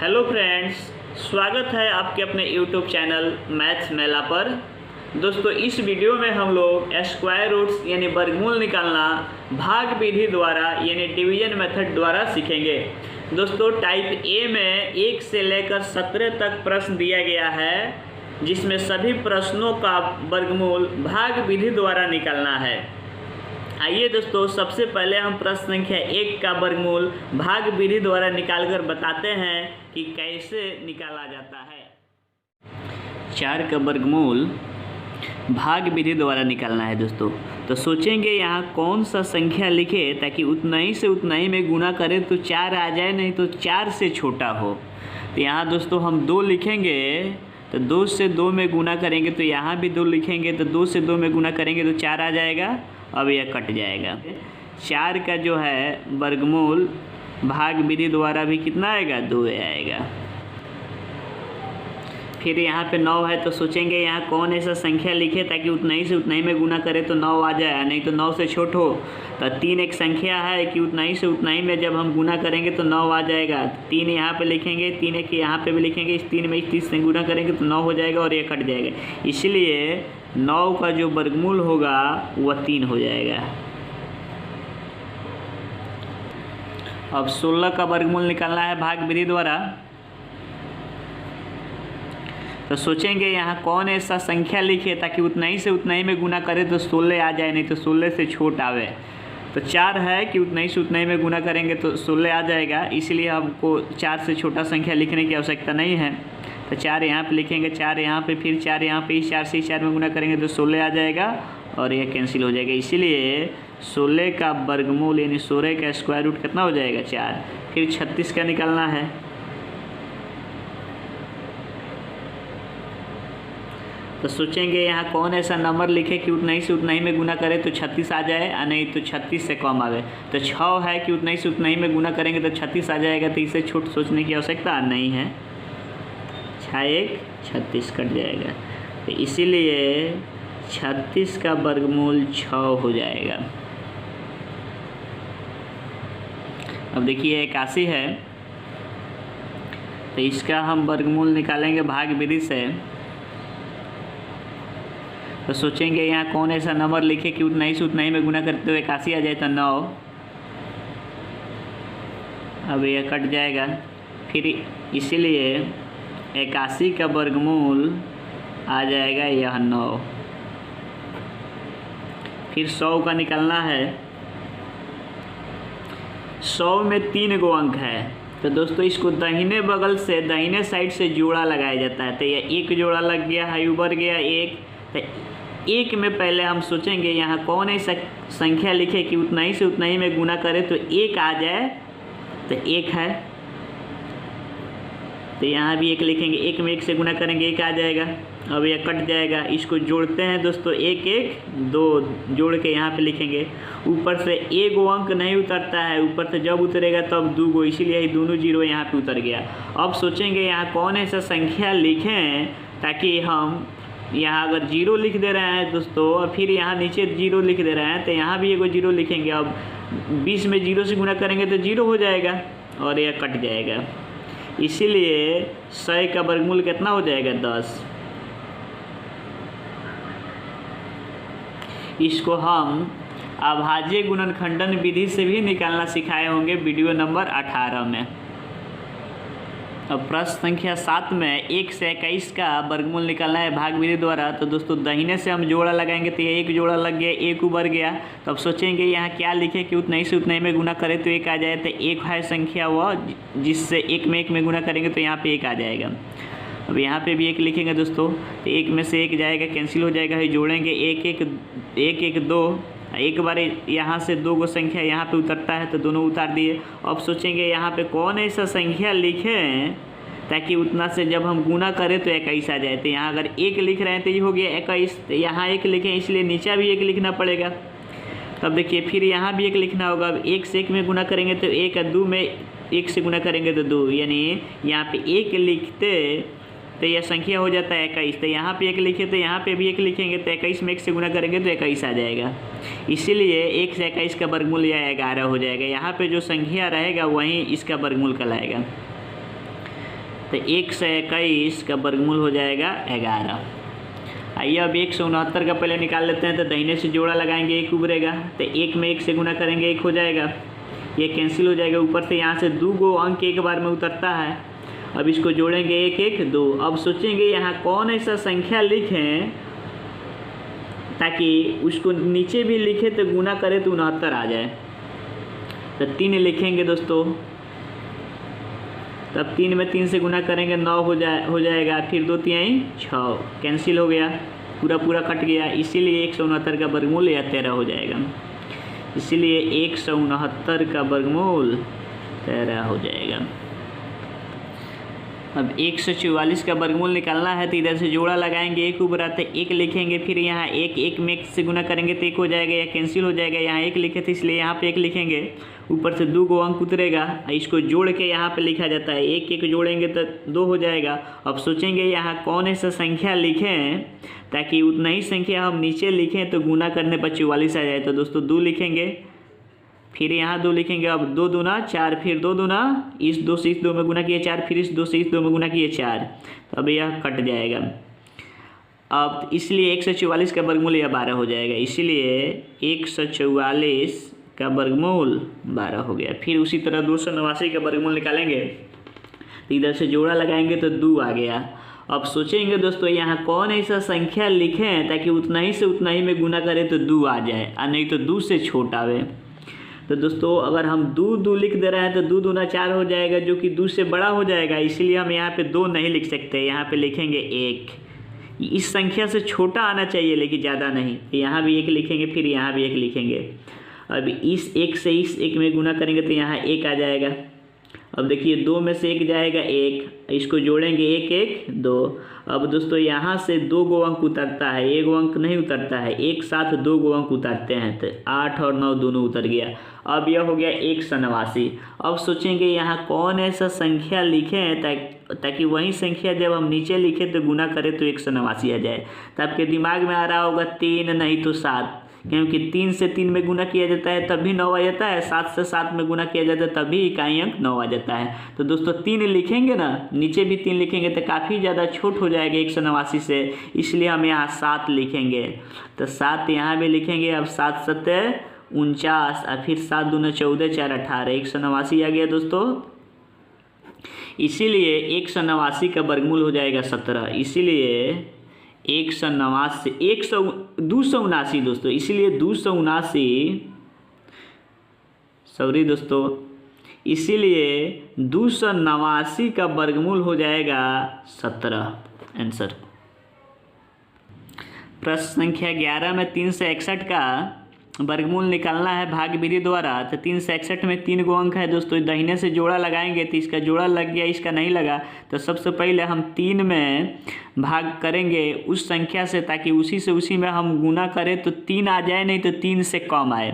Hello friends, स्वागत है आपके अपने यूट्यूब चैनल मैथ्स मेला पर। दोस्तों, इस वीडियो में हम लोग स्क्वायर रूट्स यानी वर्गमूल निकालना भाग विधि द्वारा यानी डिवीजन मेथड द्वारा सीखेंगे। दोस्तों, टाइप ए में 1 से लेकर 17 तक प्रश्न दिया गया है, जिसमें सभी प्रश्नों का वर्गमूल भाग विधि द्वारा निकालना है। आइए दोस्तों, सबसे पहले हम प्रश्न संख्या 1 का वर्गमूल भाग विधि द्वारा निकालकर बताते हैं कि कैसे निकाला जाता है। 4 का वर्गमूल भाग विधि द्वारा निकालना है दोस्तों। तो सोचेंगे यहाँ कौन सा संख्या लिखे ताकि उतना ही से उतना ही में गुना करें तो 4 आ जाए, नहीं तो 4 से छोटा हो। तो यहाँ दोस्तों हम 2 लिखेंगे, तो 2 से 2 में गुना करेंगे, तो यहाँ भी 2 लिखेंगे, तो 2 से 2 में गुना करेंगे तो 4 आ जाएगा। अब यह कट जाएगा। 4 का जो है वर्गमूल भाग विधि द्वारा भी कितना आएगा, 2 आएगा। फिर यहाँ पे 9 है, तो सोचेंगे यहाँ कौन ऐसा संख्या लिखे ताकि उतना ही से उतना ही में गुना करे तो 9 आ जाए, नहीं तो 9 से छोट हो। तो 3 एक संख्या है कि उतना ही से उतना ही में जब हम गुना करेंगे तो 9 आ जाएगा। 3 यहाँ पे लिखेंगे, 3 एक यहाँ पे भी लिखेंगे, इस 3 में इस 30 से गुना करेंगे तो 9 हो जाएगा और ये कट जाएगा। इसलिए 9 का जो वर्गमूल होगा वह 3 हो जाएगा। अब 16 का वर्गमूल निकालना है भाग विधि द्वारा। तो सोचेंगे यहाँ कौन ऐसा संख्या लिखे ताकि उतना ही से उतना ही में गुना करे तो 16 आ जाए, नहीं तो 16 से छोट आवे। तो 4 है कि उतना ही से उतना ही में गुना करेंगे तो 16 आ जाएगा। इसलिए हमको 4 से छोटा संख्या लिखने की आवश्यकता नहीं है। तो 4 यहाँ पे लिखेंगे, 4 यहाँ पे, फिर 4 यहाँ पे, इस 4 से 4 में गुना करेंगे तो 16 आ जाएगा और यह कैंसिल हो जाएगा। इसीलिए 16 का वर्गमूल यानी 16 का स्क्वायर रूट कितना हो जाएगा, 4। फिर 36 का निकालना है। तो सोचेंगे यहाँ कौन ऐसा नंबर लिखे कि उतना ही से उतना ही में गुना करे तो 36 आ जाए, और नहीं तो 36 से कम आवे। तो 6 है कि उतना ही से उतना ही में गुना करेंगे तो 36 आ जाएगा। तो इसे छोट सोचने की आवश्यकता नहीं है। 6 एक 36 कट जाएगा। तो इसीलिए 36 का वर्गमूल 6 हो जाएगा। अब देखिए 81 है, तो इसका हम वर्गमूल निकालेंगे भाग विधि से। तो सोचेंगे यहाँ कौन ऐसा नंबर लिखे कि उतना ही से उतना ही में गुना करते हुए 81 आ जाए तो 9। अब यह कट जाएगा। फिर इसीलिए 81 का वर्गमूल आ जाएगा यह 9। फिर 100 का निकालना है। 100 में 3 गो अंक है, तो दोस्तों इसको दाहिने बगल से दाहिने साइड से जोड़ा लगाया जाता है। तो यह 1 जोड़ा लग गया है, ऊपर गया 1। तो 1 में पहले हम सोचेंगे यहाँ कौन ऐसा संख्या लिखे कि उतना ही से उतना ही में गुना करे तो 1 आ जाए। तो 1 है, तो यहाँ भी 1 लिखेंगे, 1 में 1 से गुना करेंगे 1 आ जाएगा। अब यह कट जाएगा। इसको जोड़ते हैं दोस्तों, 1 1 2 जोड़ के यहाँ पे लिखेंगे। ऊपर से 1 गो अंक नहीं उतरता है, ऊपर से जब उतरेगा तब 2 गो, इसीलिए दोनों 0 यहाँ पे उतर गया। अब सोचेंगे यहाँ कौन ऐसा संख्या लिखें ताकि हम यहाँ अगर 0 लिख दे रहे हैं दोस्तों और फिर यहाँ नीचे 0 लिख दे रहे हैं, तो यहाँ भी एगो 0 लिखेंगे। अब 20 में 0 से गुना करेंगे तो 0 हो जाएगा और यह कट जाएगा। इसीलिए 100 का वर्गमूल कितना हो जाएगा, 10। इसको हम अभाज्य गुणनखंडन विधि से भी निकालना सिखाए होंगे वीडियो नंबर 18 में। अब प्रश्न संख्या 7 में 1 से 21 का वर्गमूल निकालना है भाग विधि द्वारा। तो दोस्तों दाहिने से हम जोड़ा लगाएंगे, तो ये 1 जोड़ा लग गया, 1 उबर गया। तो अब सोचेंगे यहाँ क्या लिखे कि उतना ही से उतना ही में गुना करे तो 1 आ जाए। तो 1 है संख्या वह जिससे 1 में 1 में गुना करेंगे तो यहाँ पे 1 आ जाएगा। अब यहाँ पे भी 1 लिखेंगे दोस्तों, तो 1 में से 1 जाएगा, कैंसिल हो जाएगा। जोड़ेंगे 1 1 2, एक बार यहाँ से 2 गो संख्या यहाँ पे उतरता है तो दोनों उतार दिए। अब सोचेंगे यहाँ पे कौन ऐसा संख्या लिखें ताकि उतना से जब हम गुना करें तो 21 आ जाए। तो यहाँ अगर 1 लिख रहे हैं तो ये हो गया 21। तो यहाँ 1 लिखें, इसलिए नीचे भी 1 लिखना पड़ेगा। तब देखिए फिर यहाँ भी 1 लिखना होगा। अब 1 से 1 में गुना करेंगे तो 1 और 2 में 1 से गुना करेंगे तो 2, यानी यहाँ पे 1 लिखते तो यह संख्या हो जाता है 21। तो यहाँ पे 1 लिखे तो यहाँ पे भी 1 लिखेंगे, तो 21 में 1 से गुना करेंगे तो 21 आ जाएगा। इसीलिए 1 से 21 का वर्गमूल यह 11 हो जाएगा। यहाँ पे जो संख्या रहेगा वहीं इसका वर्गमूल कहलाएगा। तो 121 का वर्गमूल हो जाएगा 11। आइए अब 169 का पहले निकाल लेते हैं। तो दाहिने से जोड़ा लगाएंगे, 1 उभरेगा, तो 1 में 1 से गुना करेंगे 1 हो जाएगा, ये कैंसिल हो जाएगा। ऊपर से यहाँ से 2 गो अंक एक बार में उतरता है। अब इसको जोड़ेंगे 1 1 2। अब सोचेंगे यहाँ कौन ऐसा संख्या लिखें ताकि उसको नीचे भी लिखे तो गुना करे तो 69 आ जाए। तो 3 लिखेंगे दोस्तों, तब 3 में 3 से गुना करेंगे 9 हो जाएगा, फिर 2 3 6 कैंसिल हो गया, पूरा कट गया। इसीलिए 169 का वर्गमूल या 13 हो जाएगा। इसीलिए 169 का वर्गमूल 13 हो जाएगा। अब 144 का वर्गमूल निकालना है तो इधर से जोड़ा लगाएंगे, 1 उभरा तो 1 लिखेंगे, फिर यहाँ 1 में 1 से गुना करेंगे तो 1 हो जाएगा, या कैंसिल हो जाएगा। यहाँ 1 लिखे थे इसलिए यहाँ पे 1 लिखेंगे, ऊपर से 2 गो अंक उतरेगा, इसको जोड़ के यहाँ पे लिखा जाता है। 1 1 जोड़ेंगे तो 2 हो जाएगा। अब सोचेंगे यहाँ कौन ऐसा संख्या लिखें ताकि उतना ही संख्या हम नीचे लिखें तो गुना करने पर 44 आ जाए। तो दोस्तों 2 लिखेंगे, फिर यहाँ 2 लिखेंगे। अब 2 दूना 4, फिर 2 दूना इस 2 से इस 2 में गुना किए 4, फिर इस 2 से इस 2 में गुना किए 4, तो अब यह कट जाएगा। अब इसलिए 144 का वर्गमूल यह 12 हो जाएगा। इसीलिए 144 का वर्गमूल 12 हो गया। फिर उसी तरह 289 का वर्गमूल निकालेंगे, तो इधर से जोड़ा लगाएंगे तो 2 आ गया। अब सोचेंगे दोस्तों यहाँ कौन ऐसा संख्या लिखें ताकि उतना ही से उतना ही में गुना करें तो 2 आ जाए, और नहीं तो 2 से छोटा आवे। तो दोस्तों अगर हम 2 लिख दे रहे हैं तो 2 दूना 4 हो जाएगा, जो कि 2 से बड़ा हो जाएगा। इसीलिए हम यहाँ पे 2 नहीं लिख सकते, यहाँ पे लिखेंगे 1। इस संख्या से छोटा आना चाहिए लेकिन ज़्यादा नहीं। यहाँ भी 1 लिखेंगे, फिर यहाँ भी 1 लिखेंगे। अब इस 1 से इस 1 में गुना करेंगे तो यहाँ 1 आ जाएगा। अब देखिए 2 में से 1 जाएगा 1, इसको जोड़ेंगे 1 1 2। अब दोस्तों यहाँ से 2 गो अंक उतरता है, 1 अंक नहीं उतरता है, एक साथ 2 गो अंक उतरते हैं, तो 8 और 9 दोनों उतर गया। अब यह हो गया 189। अब सोचेंगे यहाँ कौन ऐसा संख्या लिखें ताकि वही संख्या जब हम नीचे लिखें तो गुना करें तो 189 आ जाए। तो आपके दिमाग में आ रहा होगा 3 नहीं तो 7, क्योंकि 3 से 3 में गुना किया जाता है तभी 9 आ जाता है, 7 से 7 में गुना किया जाता है तभी इकाई अंक 9 आ जाता है। तो दोस्तों 3 लिखेंगे ना, नीचे भी 3 लिखेंगे तो काफ़ी ज़्यादा छोट हो जाएगा 189 से, इसलिए हम यहाँ 7 लिखेंगे। तो 7 यहाँ भी लिखेंगे। अब 7 7 49, और फिर 7 दूना 14 4 18, 189 आ गया दोस्तों। इसीलिए 189 का वर्गमूल हो जाएगा 17। इसीलिए 279 दोस्तों, इसीलिए 279 सॉरी दोस्तों, इसीलिए 289 का वर्गमूल हो जाएगा 17 आंसर। प्रश्न संख्या 11 में 361 का वर्गमूल निकालना है भाग विधि द्वारा। तो 361 में 3 गो अंक है दोस्तों, दाहिने से जोड़ा लगाएंगे तो इसका जोड़ा लग गया, इसका नहीं लगा। तो सबसे पहले हम 3 में भाग करेंगे उस संख्या से ताकि उसी में हम गुना करें तो 3 आ जाए, नहीं तो 3 से कम आए।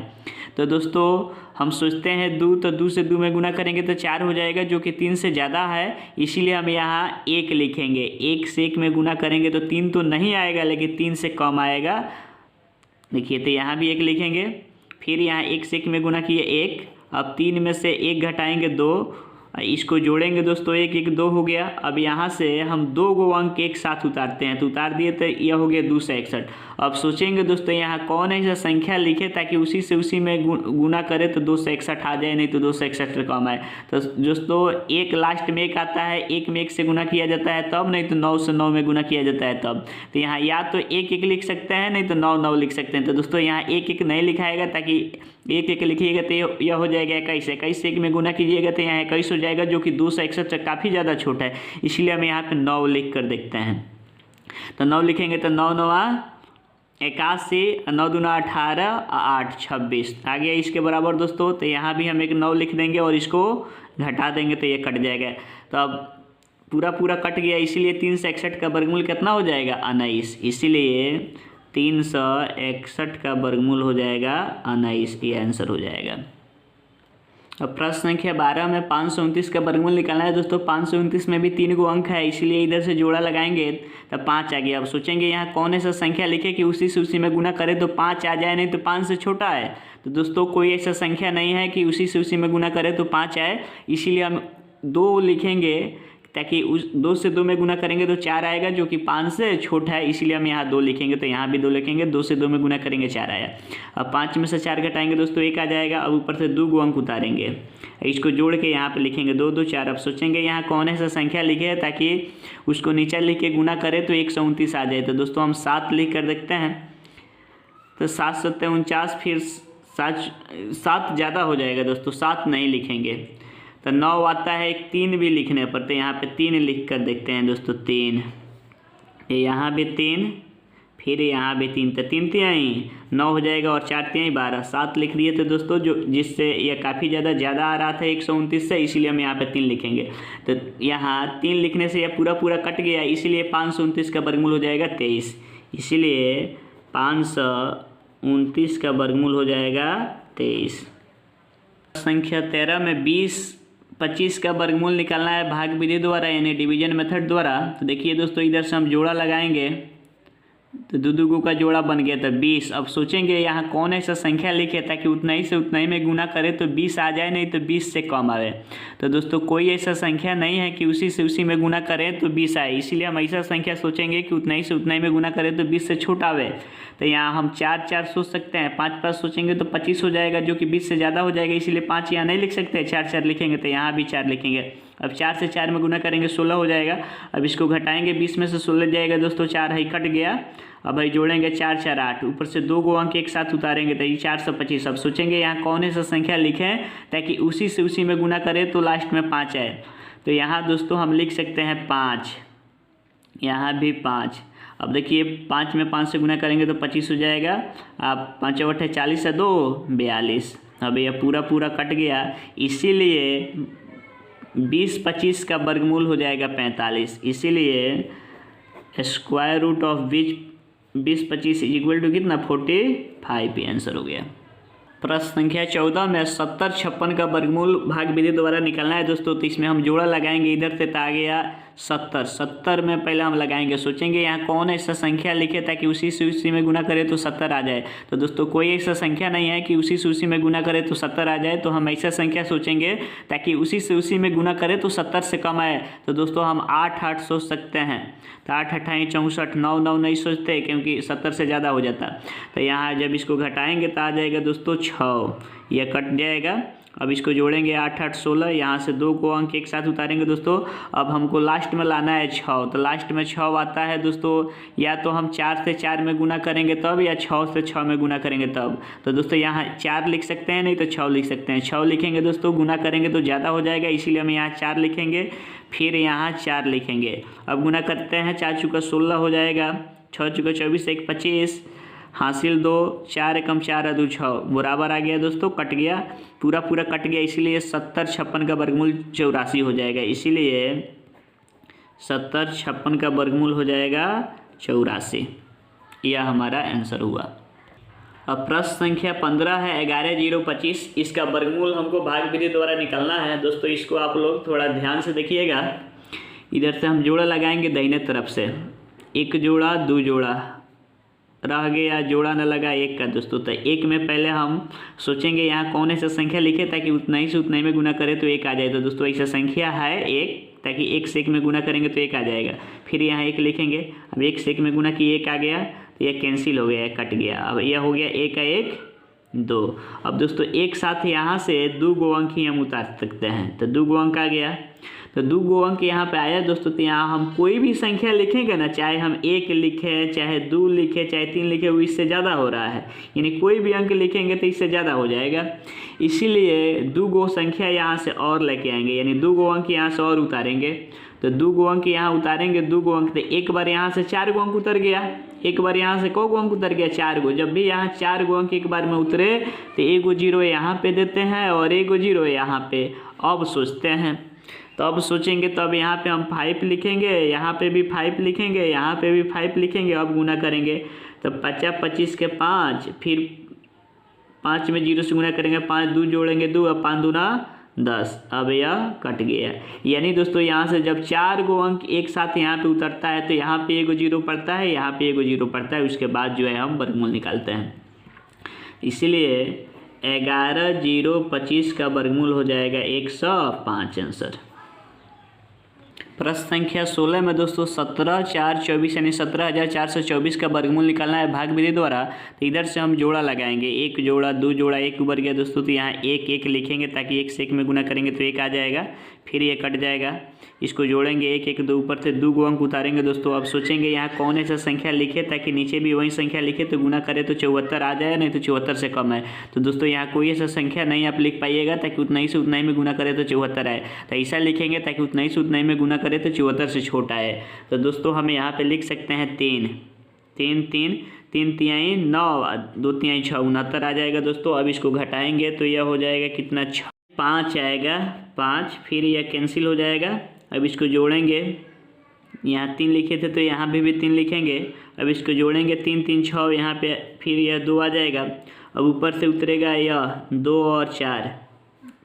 तो दोस्तों हम सोचते हैं 2, तो 2 से 2 में गुना करेंगे तो 4 हो जाएगा, जो कि 3 से ज़्यादा है। इसीलिए हम यहाँ 1 लिखेंगे। 1 से 1 में गुना करेंगे तो 3 तो नहीं आएगा लेकिन 3 से कम आएगा। देखिए तो यहाँ भी 1 लिखेंगे, फिर यहाँ 1 से 1 में गुना किए 1। अब 3 में से 1 घटाएंगे 2, इसको जोड़ेंगे दोस्तों 1 1 2 हो गया। अब यहाँ से हम 2 गो अंक एक साथ उतारते हैं, तो उतार दिए तो यह हो गया 261। अब सोचेंगे दोस्तों यहाँ कौन ऐसा संख्या लिखे ताकि उसी में गुना करे तो 261 आ जाए, नहीं तो 261 से कम आए। तो दोस्तों 1 लास्ट में 1 आता है, 1 में 1 से गुना किया जाता है तब, नहीं तो 9 से 9 में गुना किया जाता है तब। तो यहाँ या तो 1 1 लिख सकते हैं, नहीं तो 9 9 लिख सकते हैं। तो दोस्तों यहाँ 1 1 नहीं लिखाएगा, ताकि 1 1 लिखिएगा तो यह हो जाएगा 21। 21 से 1 में गुना कीजिएगा तो यहाँ 21 हो जाएगा, जो कि 261 से काफ़ी ज़्यादा छोटा है। इसलिए हम यहाँ पे 9 लिख कर देखते हैं। तो 9 लिखेंगे तो 9 9 81, 9 दूना 18, 8 26 आ गया इसके बराबर दोस्तों। तो यहाँ भी हम एक 9 लिख देंगे और इसको घटा देंगे तो ये कट जाएगा। तो अब पूरा कट गया, इसीलिए 361 का वर्गमूल कितना हो जाएगा 19। इसीलिए 361 का वर्गमूल हो जाएगा 19, ये आंसर हो जाएगा। अब प्रश्न संख्या 12 में 529 का वर्गमूल निकालना है दोस्तों। 529 में भी 3 गो अंक है, इसलिए इधर से जोड़ा लगाएंगे तब 5 आ गया। अब सोचेंगे यहाँ कौन ऐसा संख्या लिखे कि उसी में गुना करें तो 5 आ जाए, नहीं तो 5 से छोटा है। तो दोस्तों कोई ऐसा संख्या नहीं है कि उसी में गुना करें तो 5 आए, इसीलिए हम 2 लिखेंगे ताकि उस 2 से 2 में गुना करेंगे तो 4 आएगा, जो कि 5 से छोटा है, इसीलिए हम यहाँ 2 लिखेंगे। तो यहाँ भी 2 लिखेंगे, 2 से 2 में गुना करेंगे 4 आया। अब 5 में से 4 घटाएंगे दोस्तों 1 आ जाएगा। अब ऊपर से 2 अंक उतारेंगे, इसको जोड़ के यहाँ पे लिखेंगे 2 2 4। अब सोचेंगे यहाँ कौन ऐसा संख्या लिखे है ताकि उसको नीचे लिख के गुना करें तो 129 आ जाए। तो दोस्तों हम 7 लिख कर देखते हैं, तो 7 7 49, फिर 7 ज़्यादा हो जाएगा दोस्तों, 7 नहीं लिखेंगे। तो 9 आता है, 3 भी लिखने पर, तो यहाँ पे 3 लिख कर देखते हैं दोस्तों। 3, यहाँ भी 3, फिर यहाँ भी 3, तो 3 तिहाई 9 हो जाएगा और 4 तिहाई 12, 7 लिख दिए। तो दोस्तों जो जिससे यह काफ़ी ज़्यादा आ रहा था 129 से, इसीलिए हम यहाँ पे 3 लिखेंगे। तो यहाँ 3 लिखने से यह पूरा कट गया, इसीलिए 529 का वर्गमूल हो जाएगा 23। इसीलिए 529 का वर्गमूल हो जाएगा 23। संख्या 13 में 20 25 का वर्गमूल निकालना है भाग विधि द्वारा, यानी डिवीजन मेथड द्वारा। तो देखिए दोस्तों, इधर से हम जोड़ा लगाएंगे तो 2 2 का जोड़ा बन गया था 20। अब सोचेंगे यहाँ कौन ऐसा संख्या लिखे ताकि उतना ही से उतना ही में गुना करें तो 20 आ जाए, नहीं तो 20 से कम आवे। तो दोस्तों कोई ऐसा संख्या नहीं है कि उसी से उसी में गुना करें तो 20 आए, इसीलिए हम ऐसा संख्या सोचेंगे कि उतना ही से उतना ही में गुना करें तो 20 से छोटा आवे। तो यहाँ हम 4 4 सोच सकते हैं, 5 5 सोचेंगे तो 25 हो जाएगा, जो कि 20 से ज़्यादा हो जाएगा, इसीलिए 5 यहाँ नहीं लिख सकते, 4 4 लिखेंगे। तो यहाँ भी 4 लिखेंगे। अब 4 से 4 में गुना करेंगे 16 हो जाएगा। अब इसको घटाएंगे, 20 में से 16 जाएगा दोस्तों, 4 है कट गया। अब भाई जोड़ेंगे 4 4 8, ऊपर से 2 अंक एक साथ उतारेंगे तो ये 425। अब सोचेंगे यहाँ कौन सा संख्या लिखें ताकि उसी से उसी में गुना करें तो लास्ट में 5 आए। तो यहाँ दोस्तों हम लिख सकते हैं 5, यहाँ भी 5। अब देखिए 5 में 5 से गुना करेंगे तो 25 हो जाएगा। अब 5 8 40 से 2 42। अब यह पूरा कट गया, इसीलिए 20 25 का वर्गमूल हो जाएगा 45। इसीलिए square root of 20 25 equal to कितना 45, आंसर हो गया। प्रश्न संख्या 14 में 70 56 का वर्गमूल भाग विधि द्वारा निकालना है दोस्तों। तो इसमें हम जोड़ा लगाएंगे, इधर से आ गया 70 में पहले हम लगाएंगे, सोचेंगे यहाँ कौन ऐसा संख्या लिखे ताकि उसी से उसी में गुना करे तो 70 आ जाए। तो दोस्तों कोई ऐसा संख्या नहीं है कि उसी से उसी में गुना करे तो 70 आ जाए। तो हम ऐसा संख्या सोचेंगे ताकि उसी से उसी में गुना करे तो 70 से कम आए। तो दोस्तों हम 8 8 सोच सकते हैं, तो 8 8 64, 9 9 नहीं सोचते क्योंकि 70 से ज़्यादा हो जाता। तो यहाँ जब इसको घटाएंगे तो आ जाएगा दोस्तों 6, यह कट जाएगा। अब इसको जोड़ेंगे 8 8 16, यहाँ से 2 अंक एक साथ उतारेंगे दोस्तों। अब हमको लास्ट में लाना है 6, तो लास्ट में 6 आता है दोस्तों। या तो हम 4 से 4 में गुना करेंगे तब, या 6 से 6 में गुना करेंगे तब। तो दोस्तों यहाँ 4 लिख सकते हैं, नहीं तो 6 लिख सकते हैं। 6 लिखेंगे दोस्तों, गुना करेंगे तो ज़्यादा हो जाएगा, इसीलिए हम यहाँ 4 लिखेंगे, फिर यहाँ 4 लिखेंगे। अब गुना करते हैं, 4 चुका 16 हो जाएगा, 6 चुका 24 1 25, हासिल 2, 4 एकम 4 2 6, बराबर आ गया दोस्तों, कट गया, पूरा कट गया। इसीलिए 70 56 का वर्गमूल 84 हो जाएगा। इसीलिए 70 56 का वर्गमूल हो जाएगा 84। यह हमारा आंसर हुआ। अब प्रश्न संख्या 15 है 11 0 25, इसका वर्गमूल हमको भाग विधि द्वारा निकालना है दोस्तों। इसको आप लोग थोड़ा ध्यान से देखिएगा। इधर से हम जोड़ा लगाएंगे दाहिने तरफ से, 1 जोड़ा 2 जोड़ा रह गया, जोड़ा न लगा 1 का दोस्तों। तो 1 में पहले हम सोचेंगे यहाँ कौन ऐसा संख्या लिखे ताकि उतना ही से उतना ही में गुना करे तो 1 आ जाए। तो दोस्तों ऐसा संख्या है 1, ताकि 1 से 1 में गुना करेंगे तो 1 आ जाएगा। फिर यहाँ 1 लिखेंगे, अब 1 से 1 में गुना कि 1 आ गया, तो यह कैंसिल हो गया, कट गया। अब यह हो गया 1 का 1 2। अब दोस्तों एक साथ यहाँ से 2 अंक ही हम उतार सकते हैं, तो 2 अंक आ गया। तो 2 अंक यहाँ पे आया दोस्तों। तो यहाँ हम कोई भी संख्या लिखेंगे ना, चाहे हम 1 लिखें, चाहे 2 लिखें, चाहे 3 लिखें, वो इससे ज़्यादा हो रहा है, यानी कोई भी अंक लिखेंगे तो इससे ज़्यादा हो जाएगा। इसीलिए 2 संख्या यहाँ से और लेके आएंगे, यानी 2 अंक यहाँ से और उतारेंगे। तो 2 अंक यहाँ उतारेंगे, 2 अंक, तो एक बार यहाँ से 4 अंक उतर गया, एक बार यहाँ से को अंक उतर गया 4। जब भी यहाँ 4 अंक एक बार में उतरे तो 1 0 यहाँ पे देते हैं और 1 0 यहाँ पे। अब सोचते हैं, तो अब सोचेंगे, तो अब यहाँ पे हम 5 लिखेंगे, यहाँ पे भी 5 लिखेंगे, यहाँ पे भी 5 लिखेंगे। अब गुना करेंगे तो 50 25 के 5, फिर 5 में 0 से गुना करेंगे, 5 2 जोड़ेंगे 2, अब 5 दूना 10। अब यह कट गया। यानी दोस्तों यहाँ से जब 4 अंक एक साथ यहाँ पे उतरता है तो यहाँ पे 1 0 पड़ता है, यहाँ पे 1 0 पड़ता है, उसके बाद जो है हम वर्गमूल निकालते हैं। इसीलिए 11 0 25 का वर्गमूल हो जाएगा 105, आंसर। प्रश्न संख्या 16 में दोस्तों 17,424 यानी 17,424 का वर्गमूल निकालना है भाग विधि द्वारा। तो इधर से हम जोड़ा लगाएंगे, एक जोड़ा, दो जोड़ा, एक ऊपर गया दोस्तों, तो यहाँ एक एक लिखेंगे ताकि एक से एक में गुना करेंगे तो एक आ जाएगा, फिर ये कट जाएगा, इसको जोड़ेंगे, एक एक दो, ऊपर से दो को अंक उतारेंगे दोस्तों। अब सोचेंगे यहाँ कौन ऐसा संख्या लिखे ताकि नीचे भी वही संख्या लिखे तो गुना करे तो 74 आ जाए, नहीं तो 74 से कम है। तो दोस्तों यहाँ कोई ऐसा संख्या नहीं आप लिख पाइएगा ताकि उतना ही से उतना ही में गुना करे तो 74 आए। तो ऐसा लिखेंगे ताकि उतना ही से उतना ही में गुना करे तो 74 से छोटा है। तो दोस्तों हम यहाँ पर लिख सकते हैं 3 तिहाई 9, 2 तिहाई 6, 69 आ जाएगा दोस्तों। अब इसको घटाएंगे तो यह हो जाएगा कितना, 5 आएगा, 5, फिर यह कैंसिल हो जाएगा। अब इसको जोड़ेंगे, यहाँ 3 लिखे थे तो यहाँ भी 3 लिखेंगे। अब इसको जोड़ेंगे, 3 3 6, यहाँ पे फिर यह 2 आ जाएगा। अब ऊपर से उतरेगा यह 2 और 4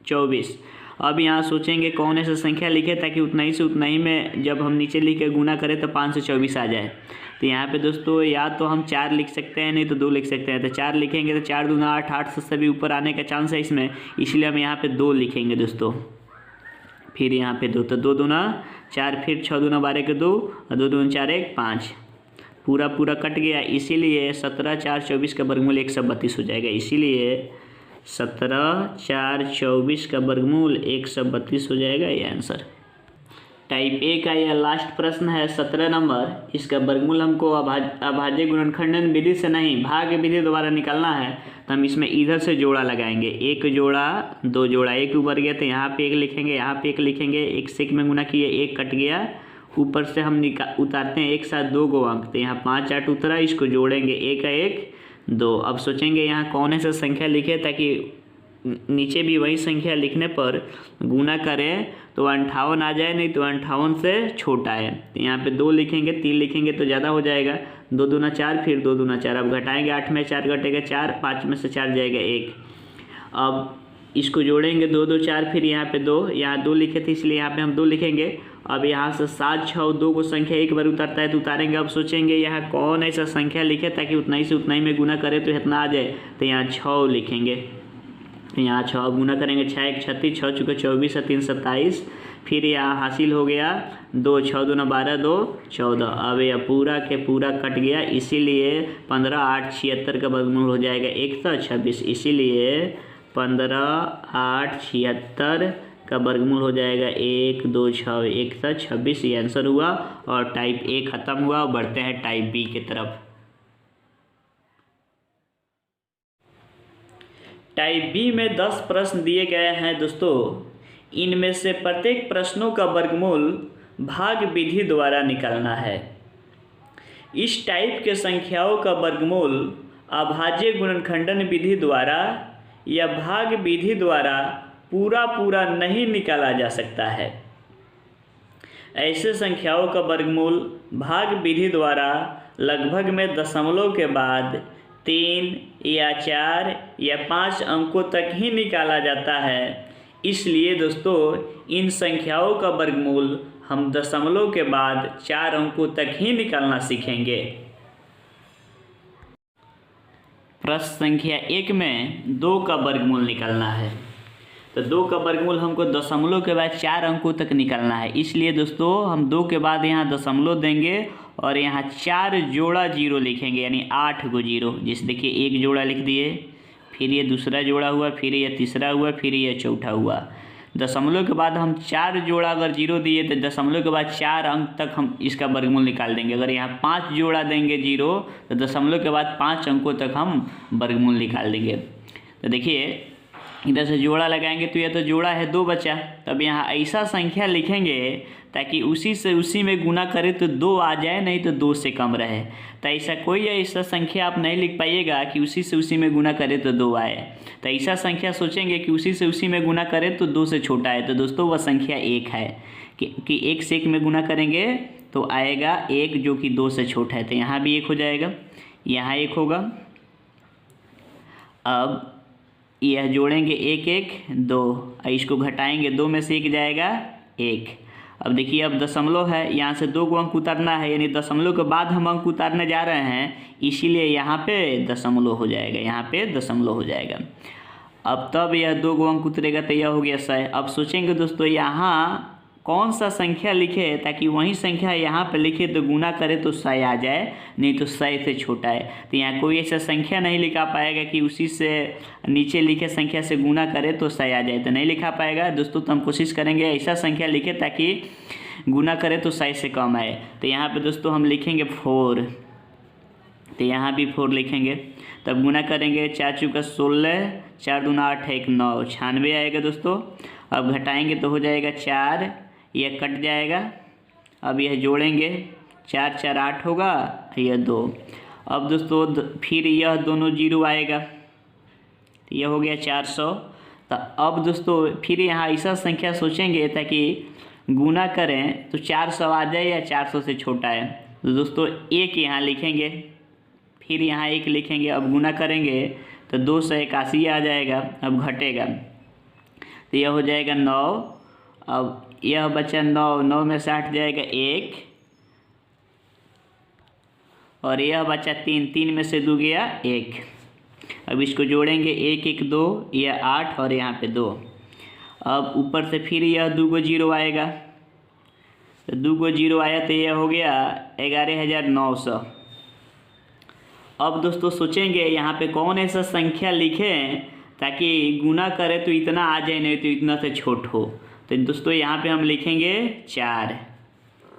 24। अब यहाँ सोचेंगे कौन ऐसा संख्या लिखे ताकि उतना ही से उतना ही में जब हम नीचे लिख के गुना करें तो 5 से 24 आ जाए। तो यहाँ पे दोस्तों या तो हम 4 लिख सकते हैं, नहीं तो 2 लिख सकते हैं। तो 4 लिखेंगे तो 4 दूना 8, 8 से सभी ऊपर आने का चांस है इसमें, इसलिए हम यहाँ पे 2 लिखेंगे दोस्तों। फिर यहाँ पे 2, तो 2 दूना 4, फिर 6 दूना 12 के 2, और 2 दूना 4 1 5, पूरा कट गया। इसीलिए 17,424 का वर्गमूल 132 हो जाएगा। इसीलिए 17,424 का वर्गमूल 132 हो जाएगा ये आंसर। टाइप ए का यह लास्ट प्रश्न है 17 नंबर। इसका वर्गमूल हमको अभाज्य गुणनखंडन विधि से नहीं भाग विधि द्वारा निकालना है। तो हम इसमें इधर से जोड़ा लगाएंगे, एक जोड़ा, दो जोड़ा, एक ऊपर गया तो यहाँ पे एक लिखेंगे, यहाँ पे एक लिखेंगे, एक से एक में गुना किए, एक कट गया, ऊपर से हम उतारते हैं एक साथ 2 को अंक, तो यहाँ 5 8 उतरा, इसको जोड़ेंगे, 1 1 2। अब सोचेंगे यहाँ कौन ऐसा संख्या लिखे ताकि नीचे भी वही संख्या लिखने पर गुना करें तो 58 आ जाए, नहीं तो 58 से छोटा है। तो यहाँ पे 2 लिखेंगे, 3 लिखेंगे तो ज़्यादा हो जाएगा, 2 दूना 4, फिर 2 दूना 4। अब घटाएंगे, 8 में 4 घटेगा 4, 5 में से 4 जाएगा 1। अब इसको जोड़ेंगे, 2 2 4, फिर यहाँ पे 2, यहाँ 2 लिखे थे इसलिए यहाँ पे हम 2 लिखेंगे। अब यहाँ से 7 6 2 को संख्या एक बार उतारता है तो उतारेंगे। अब सोचेंगे यहाँ कौन ऐसा संख्या लिखे ताकि उतना ही से उतना ही में गुना करे तो इतना आ जाए, तो यहाँ 6 लिखेंगे। यहाँ 6 गुना करेंगे, 6 1 36, 6 चुके 24 और 3 27, फिर यहाँ हासिल हो गया 2, 6 दूना 12 2 14। अब यह पूरा के पूरा कट गया, इसीलिए 15 8 76 का वर्गमूल हो जाएगा 126। इसीलिए 15 8 76 का वर्गमूल हो जाएगा 1 2 6 126। ये आंसर हुआ और टाइप ए खत्म हुआ। बढ़ते हैं टाइप बी की तरफ। टाइप बी में 10 प्रश्न दिए गए हैं दोस्तों। इनमें से प्रत्येक प्रश्नों का वर्गमूल भाग विधि द्वारा निकालना है। इस टाइप के संख्याओं का वर्गमूल अभाज्य गुणनखंडन विधि द्वारा या भाग विधि द्वारा पूरा नहीं निकाला जा सकता है। ऐसे संख्याओं का वर्गमूल भाग विधि द्वारा लगभग में दशमलव के बाद 3 या 4 या 5 अंकों तक ही निकाला जाता है। इसलिए दोस्तों इन संख्याओं का वर्गमूल हम दशमलव के बाद 4 अंकों तक ही निकालना सीखेंगे। प्रश्न संख्या 1 में 2 का वर्गमूल निकालना है। तो 2 का वर्गमूल हमको दशमलव के बाद 4 अंकों तक निकालना है। इसलिए दोस्तों हम 2 के बाद यहाँ दशमलव देंगे और यहाँ 4 जोड़ा 0 लिखेंगे, यानी 8 को 0। जैसे देखिए 1 जोड़ा लिख दिए, फिर ये दूसरा जोड़ा हुआ, फिर ये तीसरा हुआ, फिर ये चौथा हुआ। दशमलव के बाद हम 4 जोड़ा अगर 0 दिए तो दशमलव के बाद 4 अंक तक हम इसका वर्गमूल निकाल देंगे। अगर यहाँ 5 जोड़ा देंगे 0 तो दशमलव के बाद 5 अंकों तक हम वर्गमूल निकाल देंगे। तो देखिए इधर से जोड़ा लगाएंगे तो यह तो जोड़ा है 2 बचा। तब यहाँ ऐसा संख्या लिखेंगे ताकि उसी से उसी में गुना करें तो 2 आ जाए, नहीं तो 2 से कम रहे। तो ऐसा कोई ऐसा संख्या आप नहीं लिख पाइएगा कि उसी से उसी में गुना करें तो 2 आए। तो ऐसा संख्या सोचेंगे कि उसी से उसी में गुना करें तो 2 से छोटा है। तो दोस्तों वह संख्या 1 है कि 1 से 1 में गुना करेंगे तो आएगा 1 जो कि 2 से छोटा है। तो यहाँ भी 1 हो जाएगा, यहाँ 1 होगा। अब यह जोड़ेंगे 1 1 2, इसको घटाएंगे, 2 में से 1 जाएगा 1। अब देखिए अब दशमलव है, यहाँ से 2 को अंक उतारना है, यानी दशमलव के बाद हम अंक उतारने जा रहे हैं, इसीलिए यहाँ पे दशमलव हो जाएगा, यहाँ पे दशमलव हो जाएगा। अब तब यह 2 को अंक उतरेगा तो यह हो गया 100। अब सोचेंगे दोस्तों यहाँ कौन सा संख्या लिखे ताकि वही संख्या यहाँ पे लिखे तो गुना करे तो 100 आ जाए, नहीं तो 100 से छोटा है। तो यहाँ कोई ऐसा संख्या नहीं लिखा पाएगा कि उसी से नीचे लिखे संख्या से गुना करे तो 100 आ जाए, तो नहीं लिखा पाएगा दोस्तों। तो हम कोशिश करेंगे ऐसा संख्या लिखे ताकि गुना करे तो 100 से कम आए। तो यहाँ पे दोस्तों हम लिखेंगे 4, तो यहाँ भी 4 लिखेंगे, तब गुना करेंगे 4 चौका 16, 4 दूना 8 1 9, 96 आएगा दोस्तों। अब घटाएंगे तो हो जाएगा 4, यह कट जाएगा। अब यह जोड़ेंगे 4 4 8 होगा, यह 2। अब दोस्तों फिर यह दोनों 0 आएगा, तो यह हो गया 400। तो अब दोस्तों फिर यहाँ ऐसा संख्या सोचेंगे ताकि गुना करें तो 400 आ जाए या 400 से छोटा है। तो दोस्तों 1 यहाँ लिखेंगे, फिर यहाँ 1 लिखेंगे। अब गुना करेंगे तो 281 आ जाएगा। अब घटेगा तो यह हो जाएगा 9। अब यह बचा 9, 9 में से 8 जाएगा 1, और यह बचा 3, 3 में से 2 गया 1। अब इसको जोड़ेंगे 1 1 2, यह 8 और यहाँ पे 2। अब ऊपर से फिर यह 2 को 0 आएगा, तो 2 को 0 आया तो यह हो गया 11,900। अब दोस्तों सोचेंगे यहाँ पे कौन ऐसा संख्या लिखें ताकि गुना करे तो इतना आ जाए, नहीं तो इतना से छोट हो। तो दोस्तों यहाँ पे हम लिखेंगे 4,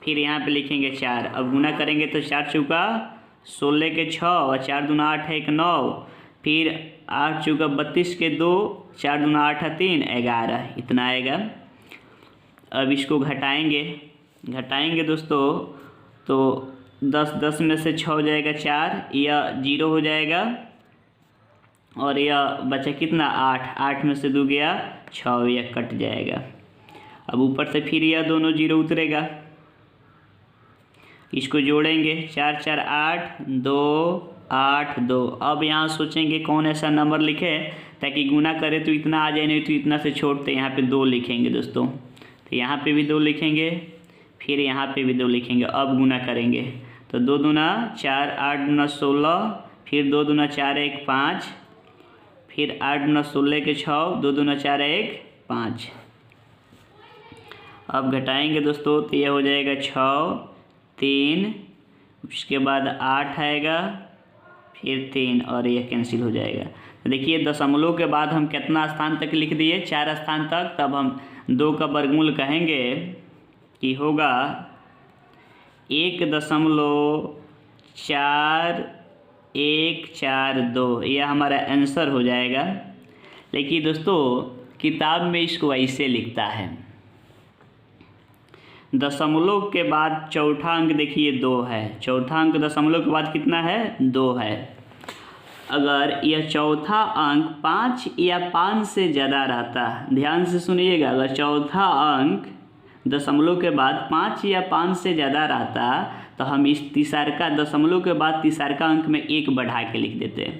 फिर यहाँ पे लिखेंगे 4। अब गुना करेंगे तो 4 चौका 16 के 6, और 4 दूना 8 1 9, फिर 8 चौका 32 के 2, 4 दूना 8 3 11, इतना आएगा। अब इसको घटाएंगे दोस्तों तो 10 में से 6 हो जाएगा 4, यह 0 हो जाएगा, और यह बचा कितना 8, 8 में से 2 गया 6, यह कट जाएगा। अब ऊपर से फिर यह दोनों 0 उतरेगा, इसको जोड़ेंगे 4 4 8 2 8 2। अब यहाँ सोचेंगे कौन ऐसा नंबर लिखे ताकि गुना करे तो इतना आ जाए, नहीं तो इतना से छोट। तो यहाँ पे 2 लिखेंगे दोस्तों, तो यहाँ पे भी 2 लिखेंगे, फिर यहाँ पे भी 2 लिखेंगे। अब गुना करेंगे तो 2 दूना 4, 8 दूना 16, फिर 2 दूना 4 1 5, फिर 8 दूना 16 के 6, 2 दूना 4 1 5। अब घटाएंगे दोस्तों तो यह हो जाएगा 6 3, उसके बाद 8 आएगा, फिर 3, और यह कैंसिल हो जाएगा। तो देखिए दशमलव के बाद हम कितना स्थान तक लिख दिए, 4 स्थान तक। तब हम 2 का वर्गमूल कहेंगे कि होगा 1.4142, यह हमारा आंसर हो जाएगा। लेकिन दोस्तों किताब में इसको ऐसे लिखता है, दशमलव के बाद चौथा अंक देखिए 2 है, चौथा अंक दशमलव के बाद कितना है 2 है। अगर यह चौथा अंक 5 या 5 से ज़्यादा रहता, ध्यान से सुनिएगा, अगर चौथा अंक दशमलव के बाद 5 या 5 से ज़्यादा रहता तो हम इस तीसरका दशमलव के बाद तीसरका अंक में 1 बढ़ा के लिख देते।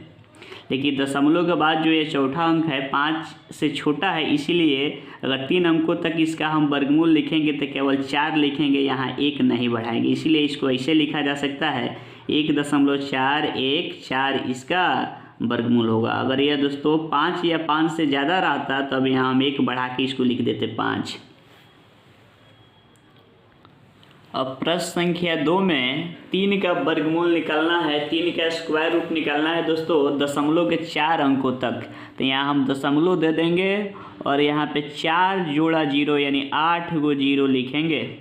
लेकिन दशमलव के बाद जो ये चौथा अंक है 5 से छोटा है, इसीलिए अगर 3 अंकों तक इसका हम वर्गमूल लिखेंगे तो केवल 4 लिखेंगे, यहाँ 1 नहीं बढ़ाएंगे। इसीलिए इसको ऐसे लिखा जा सकता है 1.414 इसका वर्गमूल होगा। अगर यह दोस्तों 5 या 5 से ज़्यादा रहता तब यहाँ हम 1 बढ़ा के इसको लिख देते 5। अब प्रश्न संख्या 2 में 3 का वर्गमूल निकालना है, 3 का स्क्वायर रूट निकालना है दोस्तों दशमलव के 4 अंकों तक। तो यहाँ हम दशमलव दे देंगे और यहाँ पे 4 जोड़ा 0 यानी 8 गो 0 लिखेंगे,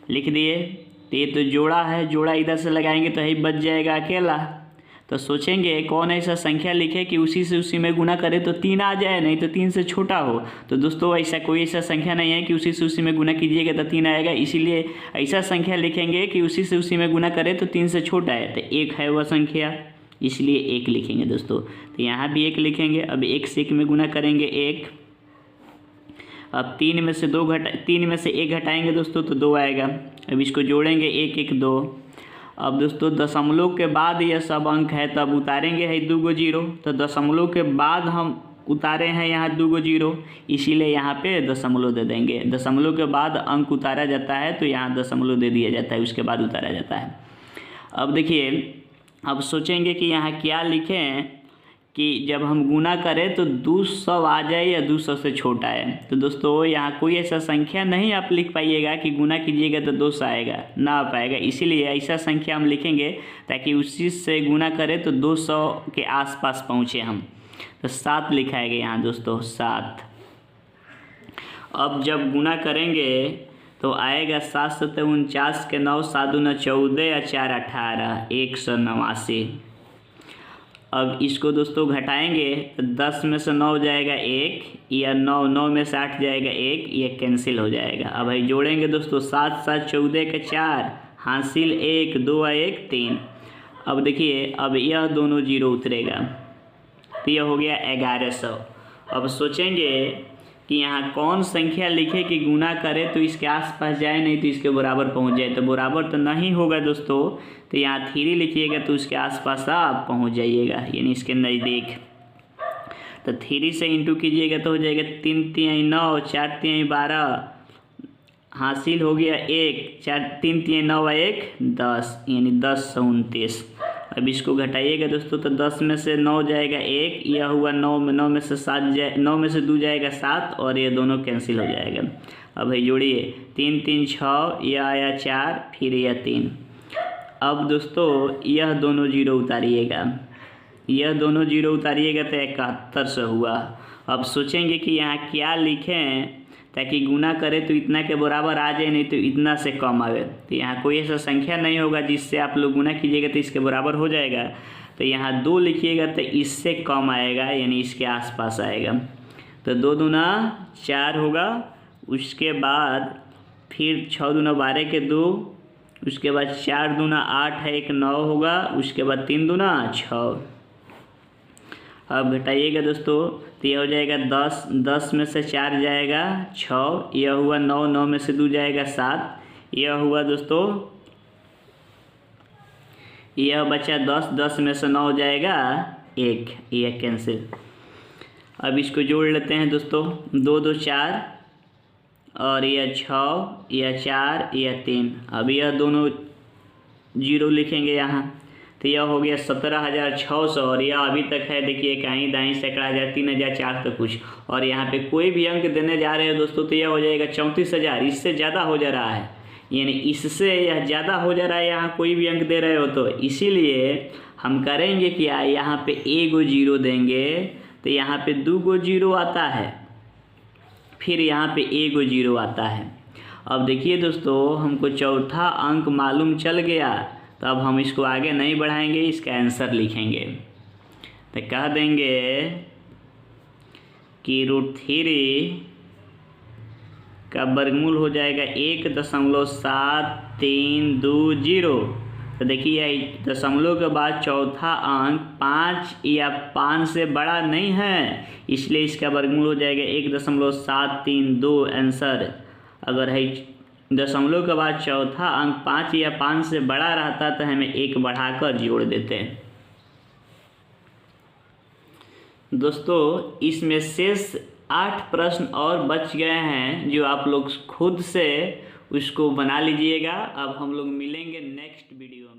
लिख दिए। तो ये तो जोड़ा है, जोड़ा इधर से लगाएंगे तो यही बच जाएगा अकेला। तो सोचेंगे कौन ऐसा संख्या लिखे कि उसी में गुना करे तो 3 आ जाए, नहीं तो 3 से छोटा हो। तो दोस्तों ऐसा कोई ऐसा संख्या नहीं है कि उसी में गुना कीजिएगा तो 3 आएगा, इसीलिए ऐसा संख्या लिखेंगे कि उसी में गुना करे तो 3 से छोटा है। तो 1 है वह संख्या, इसलिए 1 लिखेंगे दोस्तों। तो यहाँ भी 1 लिखेंगे। अब 1 से 1 में गुना करेंगे 1। अब 3 में से 1 घटाएंगे दोस्तों तो 2 आएगा। अब इसको जोड़ेंगे 1 1 2। अब दोस्तों दशमलव के बाद यह सब अंक है तब उतारेंगे है 2 गो 0। तो दशमलव के बाद हम उतारे हैं यहाँ 2 गो 0, इसीलिए यहाँ पे दशमलव दे देंगे। दशमलव के बाद अंक उतारा जाता है तो यहाँ दशमलव दे दिया जाता है, उसके बाद उतारा जाता है। अब देखिए, अब सोचेंगे कि यहाँ क्या लिखें कि जब हम गुना करें तो 200 आ जाए या 200 से छोटा है। तो दोस्तों यहाँ कोई ऐसा संख्या नहीं आप लिख पाइएगा कि गुना कीजिएगा तो 200 आएगा, ना आ पाएगा। इसीलिए ऐसा संख्या हम लिखेंगे ताकि उसी से गुना करें तो 200 के आसपास पहुँचे हम। तो 7 लिखाएगा यहाँ दोस्तों, 7। अब जब गुना करेंगे तो आएगा 7 सत्ते 49 के 9, 7 दूना 14 या 4 18, 189। अब इसको दोस्तों घटाएंगे तो 10 में से 9 जाएगा 1, या 9 में से 8 जाएगा 1, ये कैंसिल हो जाएगा। अब भाई जोड़ेंगे दोस्तों, 7 7 14 के 4, हासिल 1, 2 1 3। अब देखिए, अब यह दोनों जीरो उतरेगा तो यह हो गया 1100। अब सोचेंगे कि यहाँ कौन संख्या लिखे कि गुना करे तो इसके आसपास जाए, नहीं तो इसके बराबर पहुँच जाए। तो बराबर तो नहीं होगा दोस्तों, तो यहाँ 3 लिखिएगा तो उसके आसपास आप पहुँच जाइएगा, यानी इसके नज़दीक। तो 3 से इंटू कीजिएगा तो हो जाएगा 3 3 9, 4 3 12, हासिल हो गया 1, 4 3 3 9 1 10, यानी 10 29। अब इसको घटाइएगा दोस्तों तो 10 में से 9 जाएगा 1, यह हुआ 9 में से 7 जाए, 9 में से 2 जाएगा 7, और ये दोनों कैंसिल हो जाएगा। अब भाई जोड़िए, 3 3 6, यह आया 4, फिर यह 3। अब दोस्तों यह दोनों जीरो उतारिएगा, यह दोनों जीरो उतारिएगा तो 7100 हुआ। अब सोचेंगे कि यहाँ क्या लिखें ताकि गुना करें तो इतना के बराबर आ जाए, नहीं तो इतना से कम आवे। तो यहाँ कोई ऐसा संख्या नहीं होगा जिससे आप लोग गुना कीजिएगा तो इसके बराबर हो जाएगा। तो यहाँ 2 लिखिएगा तो इससे कम आएगा, यानी इसके आसपास आएगा। तो 2 दूना 4 होगा, उसके बाद फिर 6 दूना 12 के 2, उसके बाद 4 दूना 8 है 1 9 होगा, उसके बाद 3 दूना 6। अब घटाइएगा दोस्तों तो यह हो जाएगा 10, 10 में से 4 जाएगा 6, यह हुआ 9, 9 में से 2 जाएगा 7, यह हुआ दोस्तों, यह बचा 10, 10 में से 9 जाएगा 1, यह कैंसिल। अब इसको जोड़ लेते हैं दोस्तों, 2 2 4, और यह 6, यह 4, यह 3। अब यह दोनों जीरो लिखेंगे यहाँ, तो यह हो गया 17,600, और यह अभी तक है देखिए कहीं दाईं सैकड़ा 1000 3000 4 तक कुछ। और यहाँ पे कोई भी अंक देने जा रहे हो दोस्तों तो यह हो जाएगा 34,000, इससे ज़्यादा हो जा रहा है, यानी इससे यह ज़्यादा हो जा रहा है यहाँ कोई भी अंक दे रहे हो तो। इसीलिए हम करेंगे कि यहाँ पे 1 जीरो देंगे तो यहाँ पे 2 जीरो आता है, फिर यहाँ पे 1 जीरो आता है। अब देखिए दोस्तों, हमको चौथा अंक मालूम चल गया, तो अब हम इसको आगे नहीं बढ़ाएंगे, इसका आंसर लिखेंगे। तो कह देंगे कि √3 का वर्गमूल हो जाएगा 1.7320। तो देखिए दशमलव के बाद चौथा अंक 5 या 5 से बड़ा नहीं है, इसलिए इसका वर्गमूल हो जाएगा 1.732। आंसर अगर है दशमलव के बाद चौथा अंक 5 या 5 से बड़ा रहता तो हमें 1 बढ़ाकर जोड़ देते। दोस्तों इसमें शेष 8 प्रश्न और बच गए हैं जो आप लोग खुद से उसको बना लीजिएगा। अब हम लोग मिलेंगे नेक्स्ट वीडियो में।